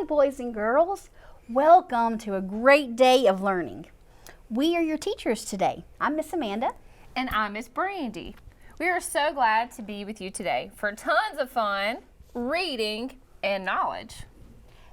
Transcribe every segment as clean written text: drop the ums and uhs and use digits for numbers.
Hi, boys and girls. Welcome to a great day of learning. We are your teachers today. I'm Miss Amanda. And I'm Miss Brandy. We are so glad to be with you today for tons of fun, reading, and knowledge.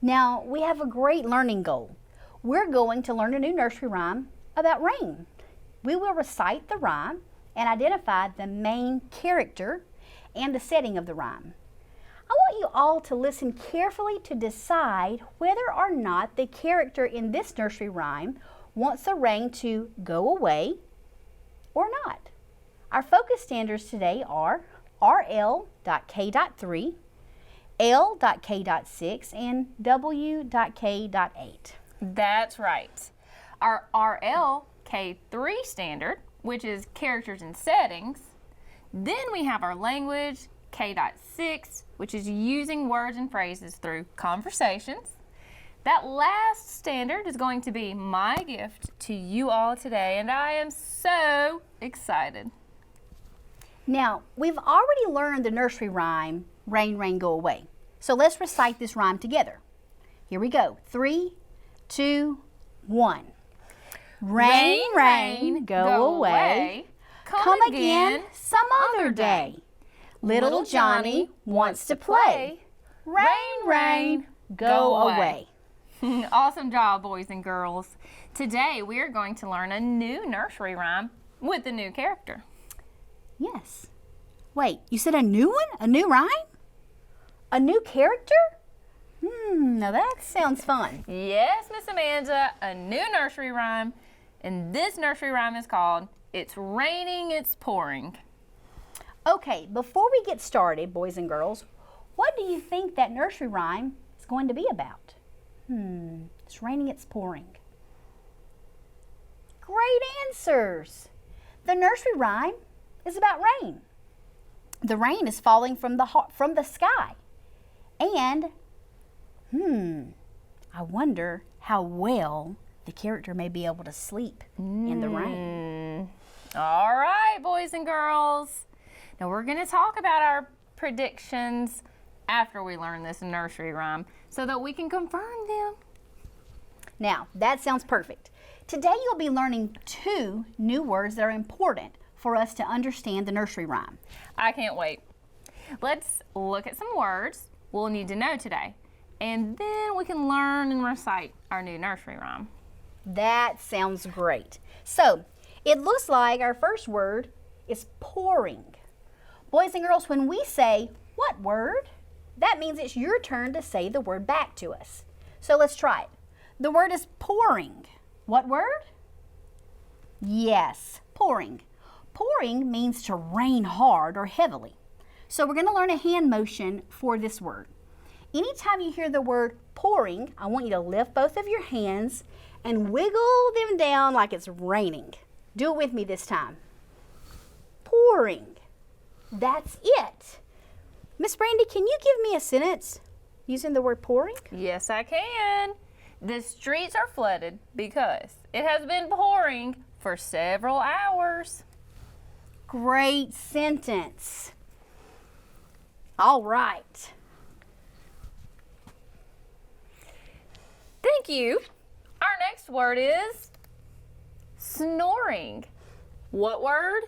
Now, we have a great learning goal. We're going to learn a new nursery rhyme about rain. We will recite the rhyme and identify the main character and the setting of the rhyme. I want you all to listen carefully to decide whether or not the character in this nursery rhyme wants the rain to go away or not. Our focus standards today are RL.K.3, L.K.6, and W.K.8. That's right. Our RL.K.3 standard, which is characters and settings. Then we have our language, K.6, which is using words and phrases through conversations. That last standard is going to be my gift to you all today, and I am so excited. Now, we've already learned the nursery rhyme, Rain, Rain, Go Away. So let's recite this rhyme together. Here we go. 3, 2, 1. Rain, rain, go away. Come again some other day. Little Johnny wants to play. Rain, rain, go away. Awesome job, boys and girls. Today we are going to learn a new nursery rhyme with a new character. Yes. Wait, you said a new one? A new rhyme? A new character? Now that sounds fun. Yes, Miss Amanda, a new nursery rhyme. And this nursery rhyme is called It's Raining, It's Pouring. Okay, before we get started, boys and girls, what do you think that nursery rhyme is going to be about? It's raining, it's pouring. Great answers. The nursery rhyme is about rain. The rain is falling from the sky. And, I wonder how well the character may be able to sleep in the rain. All right, boys and girls. Now we're going to talk about our predictions after we learn this nursery rhyme so that we can confirm them. Now, that sounds perfect. Today you'll be learning 2 new words that are important for us to understand the nursery rhyme. I can't wait. Let's look at some words we'll need to know today, and then we can learn and recite our new nursery rhyme. That sounds great. So, it looks like our first word is pouring. Boys and girls, when we say, what word? That means it's your turn to say the word back to us. So let's try it. The word is pouring. What word? Yes, pouring. Pouring means to rain hard or heavily. So we're going to learn a hand motion for this word. Anytime you hear the word pouring, I want you to lift both of your hands and wiggle them down like it's raining. Do it with me this time. Pouring. That's it. Miss Brandy, can you give me a sentence using the word pouring? Yes, I can. The streets are flooded because it has been pouring for several hours. Great sentence. All right. Thank you. Our next word is snoring. What word?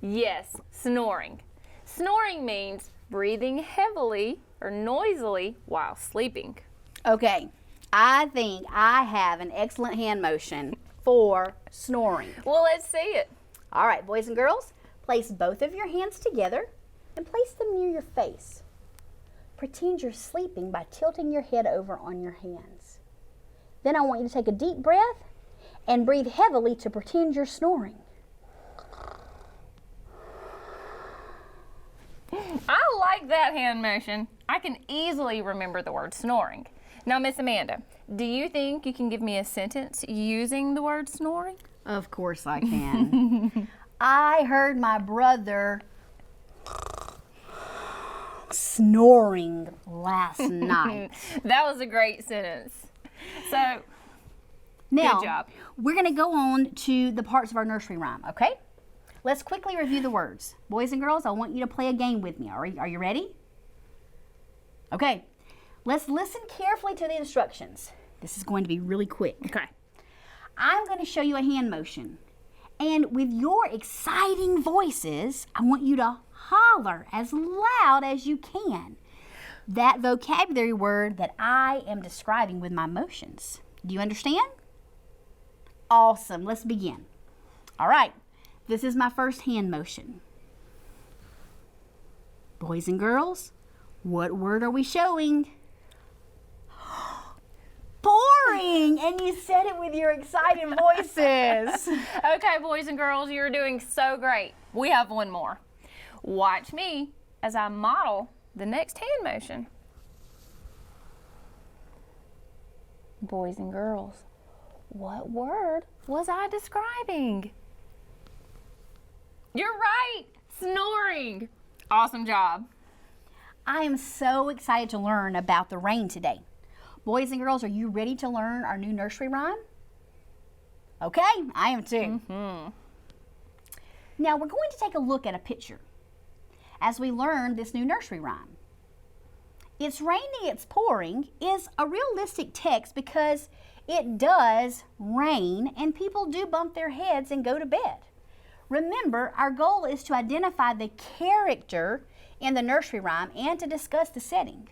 Yes, snoring. Snoring means breathing heavily or noisily while sleeping. Okay, I think I have an excellent hand motion for snoring. Well, let's see it. All right, boys and girls, place both of your hands together and place them near your face. Pretend you're sleeping by tilting your head over on your hands. Then I want you to take a deep breath and breathe heavily to pretend you're snoring. I like that hand motion. I can easily remember the word snoring. Now, Miss Amanda, do you think you can give me a sentence using the word snoring? Of course I can. I heard my brother snoring last night. That was a great sentence. So, now, good job. We're going to go on to the parts of our nursery rhyme, okay? Let's quickly review the words. Boys and girls, I want you to play a game with me. Are you ready? Okay. Let's listen carefully to the instructions. This is going to be really quick. Okay. I'm going to show you a hand motion. And with your exciting voices, I want you to holler as loud as you can that vocabulary word that I am describing with my motions. Do you understand? Awesome. Let's begin. All right. This is my first hand motion. Boys and girls, what word are we showing? Pouring! And you said it with your excited voices. Okay, boys and girls, you're doing so great. We have one more. Watch me as I model the next hand motion. Boys and girls, what word was I describing? You're right, snoring. Awesome job. I am so excited to learn about the rain today. Boys and girls, are you ready to learn our new nursery rhyme? Okay, I am too. Now we're going to take a look at a picture as we learn this new nursery rhyme. It's raining, it's pouring is a realistic text because it does rain and people do bump their heads and go to bed. Remember, our goal is to identify the character in the nursery rhyme and to discuss the setting.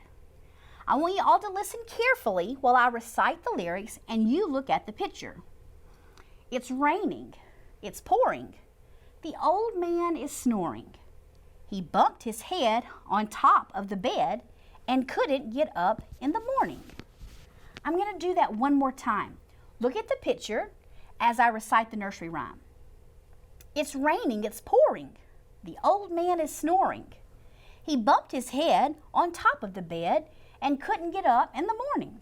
I want you all to listen carefully while I recite the lyrics and you look at the picture. It's raining. It's pouring. The old man is snoring. He bumped his head on top of the bed and couldn't get up in the morning. I'm going to do that one more time. Look at the picture as I recite the nursery rhyme. It's raining, it's pouring. The old man is snoring. He bumped his head on top of the bed and couldn't get up in the morning.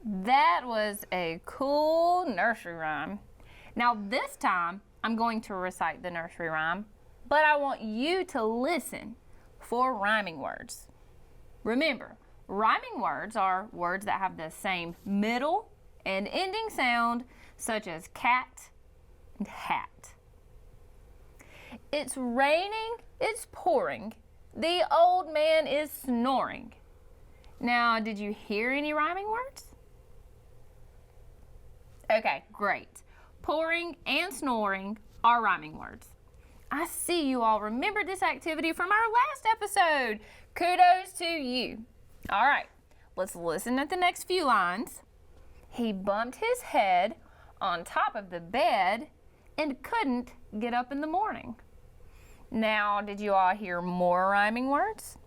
That was a cool nursery rhyme. Now this time, I'm going to recite the nursery rhyme, but I want you to listen for rhyming words. Remember, rhyming words are words that have the same middle and ending sound, such as cat and hat. It's raining, it's pouring. The old man is snoring. Now, did you hear any rhyming words? Okay, great. Pouring and snoring are rhyming words. I see you all remembered this activity from our last episode. Kudos to you. All right, let's listen at the next few lines. He bumped his head on top of the bed and couldn't get up in the morning. Now, did you all hear more rhyming words?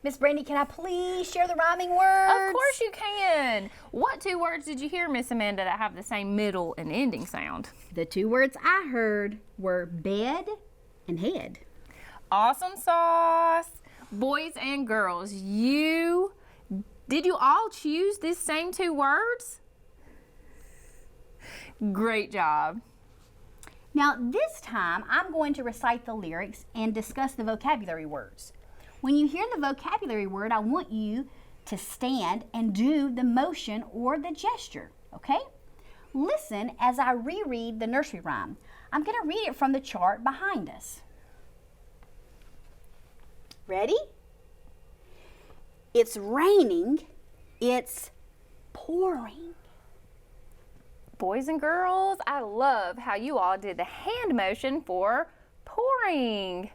Miss Brandy, can I please share the rhyming words? Of course you can. What two words did you hear, Miss Amanda, that have the same middle and ending sound? The two words I heard were bed and head. Awesome sauce. Boys and girls, did you all choose these same two words? Great job. Now this time I'm going to recite the lyrics and discuss the vocabulary words. When you hear the vocabulary word, I want you to stand and do the motion or the gesture, okay? Listen as I reread the nursery rhyme. I'm going to read it from the chart behind us. Ready? It's raining, it's pouring. Boys and girls, I love how you all did the hand motion for pouring.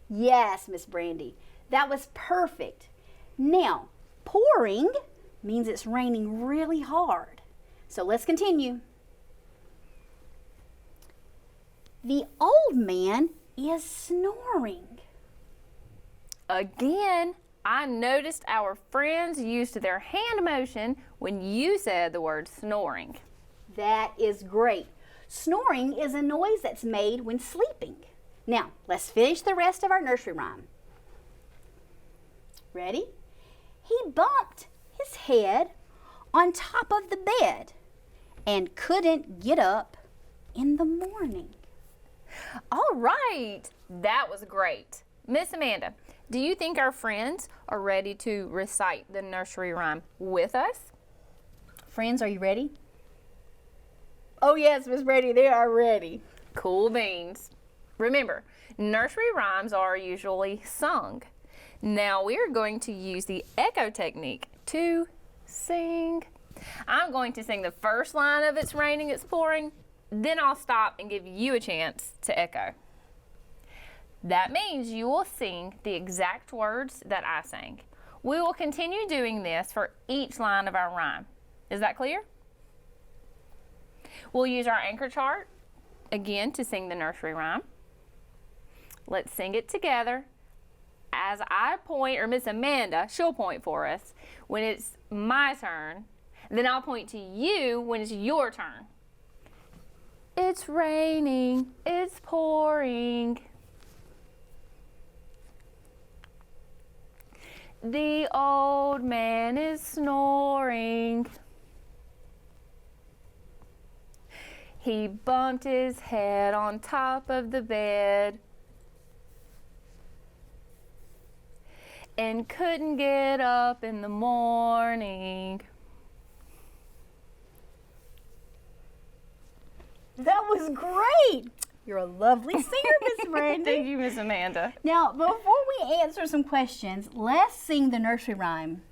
Yes, Miss Brandy, that was perfect. Now, pouring means it's raining really hard. So let's continue. The old man is snoring. Again, I noticed our friends used their hand motion when you said the word snoring. That is great. Snoring is a noise that's made when sleeping. Now, let's finish the rest of our nursery rhyme. Ready? He bumped his head on top of the bed and couldn't get up in the morning. All right, that was great. Miss Amanda, do you think our friends are ready to recite the nursery rhyme with us? Friends, are you ready? Oh yes, Miss Brady, they are ready. Cool beans. Remember, nursery rhymes are usually sung. Now we are going to use the echo technique to sing. I'm going to sing the first line of It's Raining, It's Pouring, then I'll stop and give you a chance to echo. That means you will sing the exact words that I sang. We will continue doing this for each line of our rhyme. Is that clear? We'll use our anchor chart again to sing the nursery rhyme. Let's sing it together. As I point, or Miss Amanda, she'll point for us when it's my turn. Then I'll point to you when it's your turn. It's raining, it's pouring. The old man is snoring. He bumped his head on top of the bed and couldn't get up in the morning. That was great. You're a lovely singer, Miss Brandy. Thank you, Miss Amanda. Now, before we answer some questions, let's sing the nursery rhyme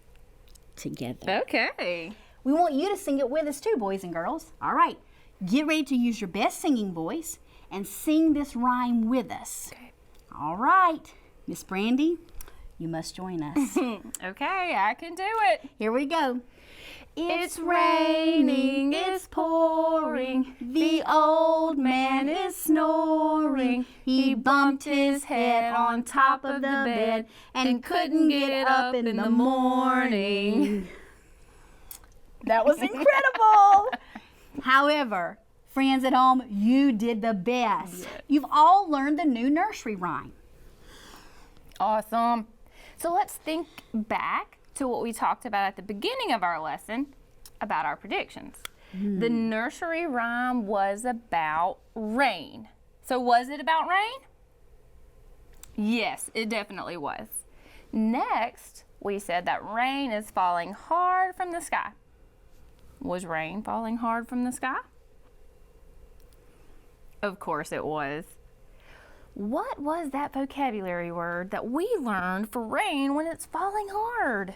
together. Okay. We want you to sing it with us too, boys and girls. All right. Get ready to use your best singing voice and sing this rhyme with us. Okay. All right. Miss Brandy, you must join us. Okay, I can do it. Here we go. It's raining, it's pouring, the old man is snoring. He bumped his head on top of the bed and couldn't get up in the morning. That was incredible. However, friends at home, you did the best. Yes. You've all learned the new nursery rhyme. Awesome. So let's think back to what we talked about at the beginning of our lesson about our predictions. The nursery rhyme was about rain. So was it about rain? Yes, it definitely was. Next, we said that rain is falling hard from the sky. Was rain falling hard from the sky? Of course it was. What was that vocabulary word that we learned for rain when it's falling hard?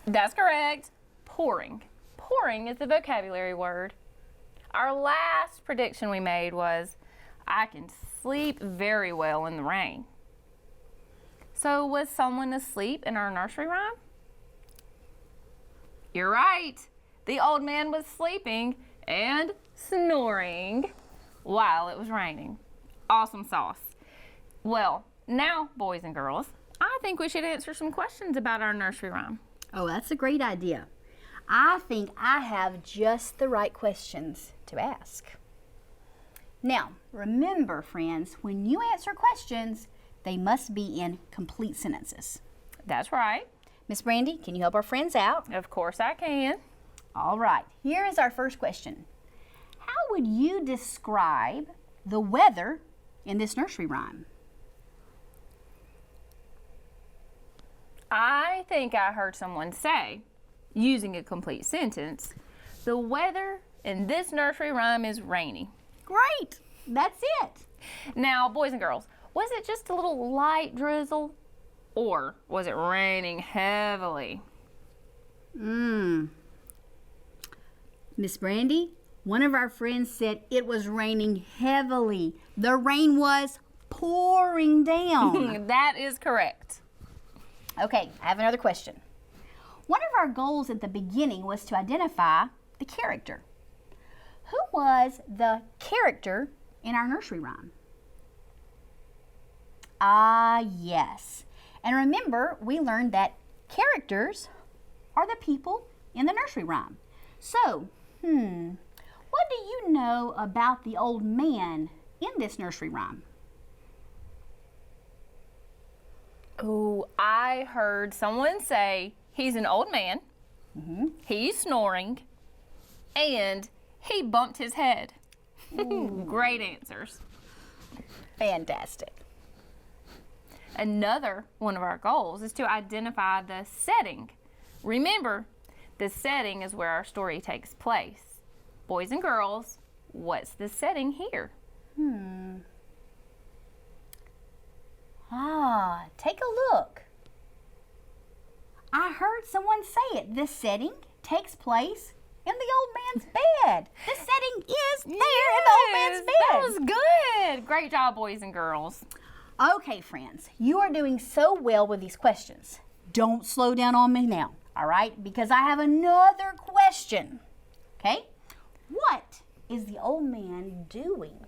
That's correct. Pouring. Pouring is the vocabulary word. Our last prediction we made was, I can sleep very well in the rain. So was someone asleep in our nursery rhyme? You're right. The old man was sleeping and snoring while it was raining. Awesome sauce. Well, now, boys and girls, I think we should answer some questions about our nursery rhyme. Oh, that's a great idea. I think I have just the right questions to ask. Now, remember, friends, when you answer questions, they must be in complete sentences. That's right. Miss Brandy, can you help our friends out? Of course I can. All right, here is our first question. How would you describe the weather in this nursery rhyme? I think I heard someone say, using a complete sentence, the weather in this nursery rhyme is rainy. Great, that's it. Now, boys and girls, was it just a little light drizzle? Or was it raining heavily? Miss Brandy, one of our friends said it was raining heavily. The rain was pouring down. That is correct. Okay, I have another question. One of our goals at the beginning was to identify the character. Who was the character in our nursery rhyme? Ah, yes. And remember, we learned that characters are the people in the nursery rhyme. So, what do you know about the old man in this nursery rhyme? Oh, I heard someone say he's an old man, he's snoring, and he bumped his head. Great answers. Fantastic. Another one of our goals is to identify the setting. Remember, the setting is where our story takes place. Boys and girls, what's the setting here? take a look. I heard someone say it. The setting takes place in the old man's bed. The setting is there in the old man's bed. That was good. Great job, boys and girls. Okay, friends, you are doing so well with these questions. Don't slow down on me now, all right? Because I have another question, okay? What is the old man doing?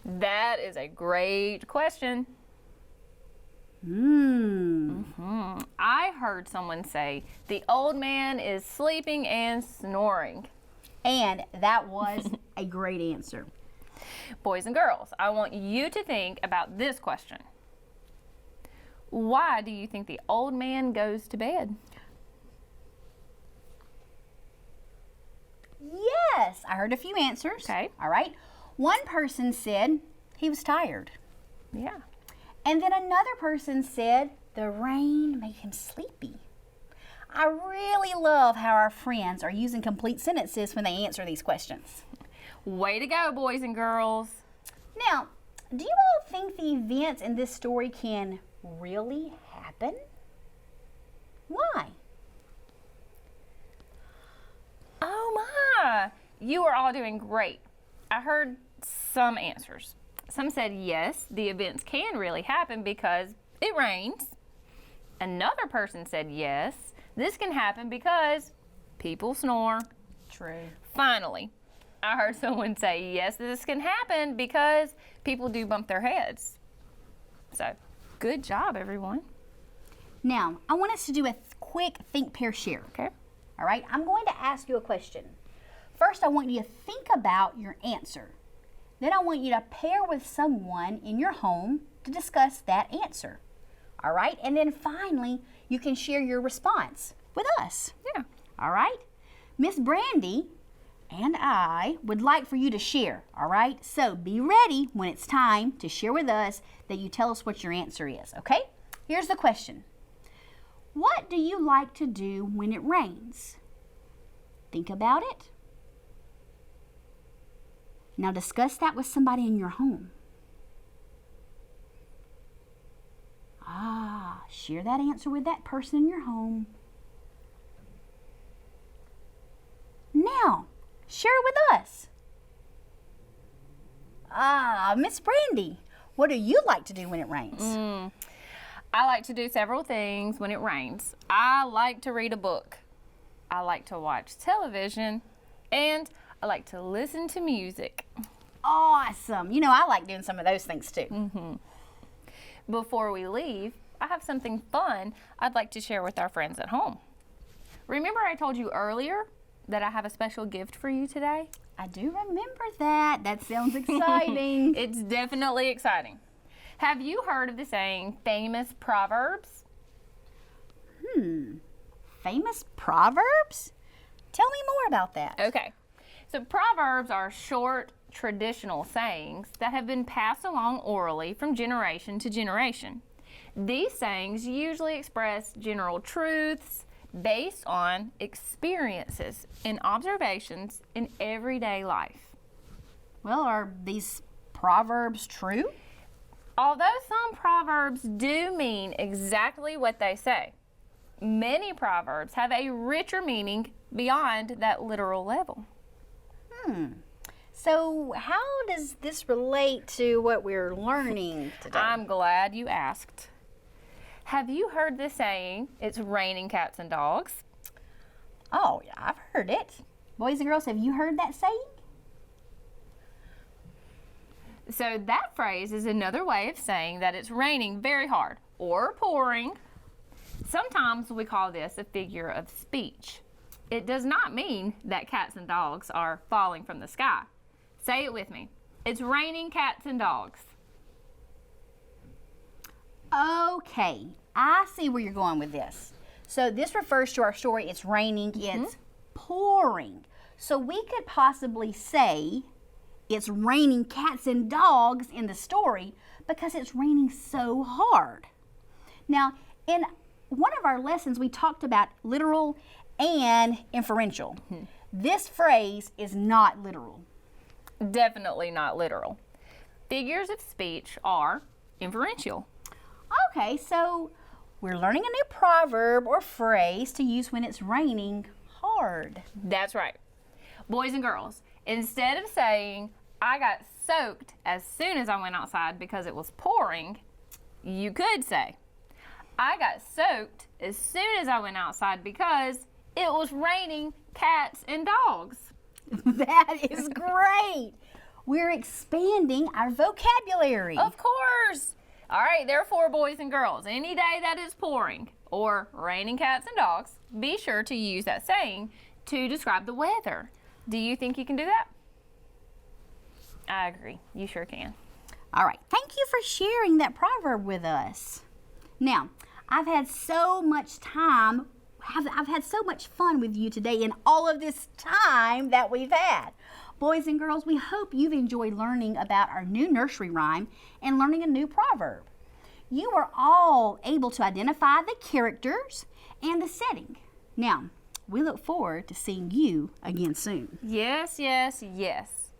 That is a great question. I heard someone say the old man is sleeping and snoring. And that was a great answer. Boys and girls, I want you to think about this question. Why do you think the old man goes to bed? Yes, I heard a few answers. Okay. All right. One person said he was tired. Yeah. And then another person said the rain made him sleepy. I really love how our friends are using complete sentences when they answer these questions. Way to go, boys and girls. Now, do you all think the events in this story can really happen? Why? Oh my, you are all doing great. I heard some answers. Some said yes, the events can really happen because it rains. Another person said yes, this can happen because people snore. True. Finally, I heard someone say yes, this can happen because people do bump their heads. So, good job, everyone. Now, I want us to do a quick think, pair, share. Okay. All right, I'm going to ask you a question. First, I want you to think about your answer. Then I want you to pair with someone in your home to discuss that answer. All right, and then finally, you can share your response with us. Yeah. All right? Miss Brandy and I would like for you to share, all right? So be ready when it's time to share with us that you tell us what your answer is, okay? Here's the question. What do you like to do when it rains? Think about it. Now discuss that with somebody in your home. Share that answer with that person in your home. Now, share it with us. Miss Brandy, what do you like to do when it rains? I like to do several things when it rains. I like to read a book. I like to watch television. And I like to listen to music. Awesome. You know, I like doing some of those things too. Before we leave, I have something fun I'd like to share with our friends at home. Remember I told you earlier that I have a special gift for you today? I do remember that. That sounds exciting. It's definitely exciting. Have you heard of the saying, famous proverbs? Famous proverbs? Tell me more about that. Okay. So proverbs are short, traditional sayings that have been passed along orally from generation to generation. These sayings usually express general truths based on experiences and observations in everyday life. Well, are these proverbs true? Although some proverbs do mean exactly what they say, many proverbs have a richer meaning beyond that literal level. So how does this relate to what we're learning today? I'm glad you asked. Have you heard the saying, it's raining cats and dogs? Oh, yeah, I've heard it. Boys and girls, have you heard that saying? So that phrase is another way of saying that it's raining very hard or pouring. Sometimes we call this a figure of speech. It does not mean that cats and dogs are falling from the sky. Say it with me. It's raining cats and dogs. Okay, I see where you're going with this. So this refers to our story, it's raining, it's pouring. So we could possibly say it's raining cats and dogs in the story because it's raining so hard. Now, in one of our lessons, we talked about literal and inferential. This phrase is not literal. Definitely not literal. Figures of speech are inferential. Okay, so we're learning a new proverb or phrase to use when it's raining hard. That's right. Boys and girls, instead of saying, I got soaked as soon as I went outside because it was pouring, you could say, I got soaked as soon as I went outside because it was raining cats and dogs. That is great. We're expanding our vocabulary. Of course. All right, therefore, boys and girls, any day that is pouring or raining cats and dogs, be sure to use that saying to describe the weather. Do you think you can do that? I agree. You sure can. All right. Thank you for sharing that proverb with us. Now, I've had so much time. I've had so much fun with you today in all of this time that we've had. Boys and girls, we hope you've enjoyed learning about our new nursery rhyme and learning a new proverb. You were all able to identify the characters and the setting. Now, we look forward to seeing you again soon. Yes, yes, yes.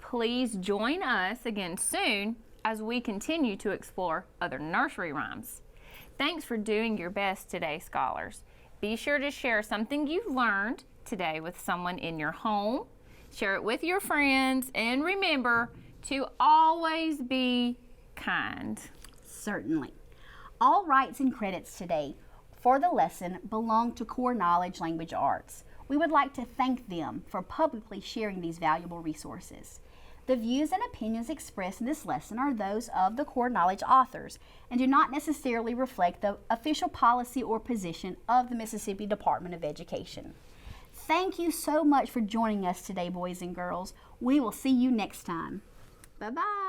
Please join us again soon as we continue to explore other nursery rhymes. Thanks for doing your best today, scholars. Be sure to share something you've learned today with someone in your home. Share it with your friends, and remember to always be kind. Certainly. All rights and credits today for the lesson belong to Core Knowledge Language Arts. We would like to thank them for publicly sharing these valuable resources. The views and opinions expressed in this lesson are those of the Core Knowledge authors and do not necessarily reflect the official policy or position of the Mississippi Department of Education. Thank you so much for joining us today, boys and girls. We will see you next time. Bye-bye.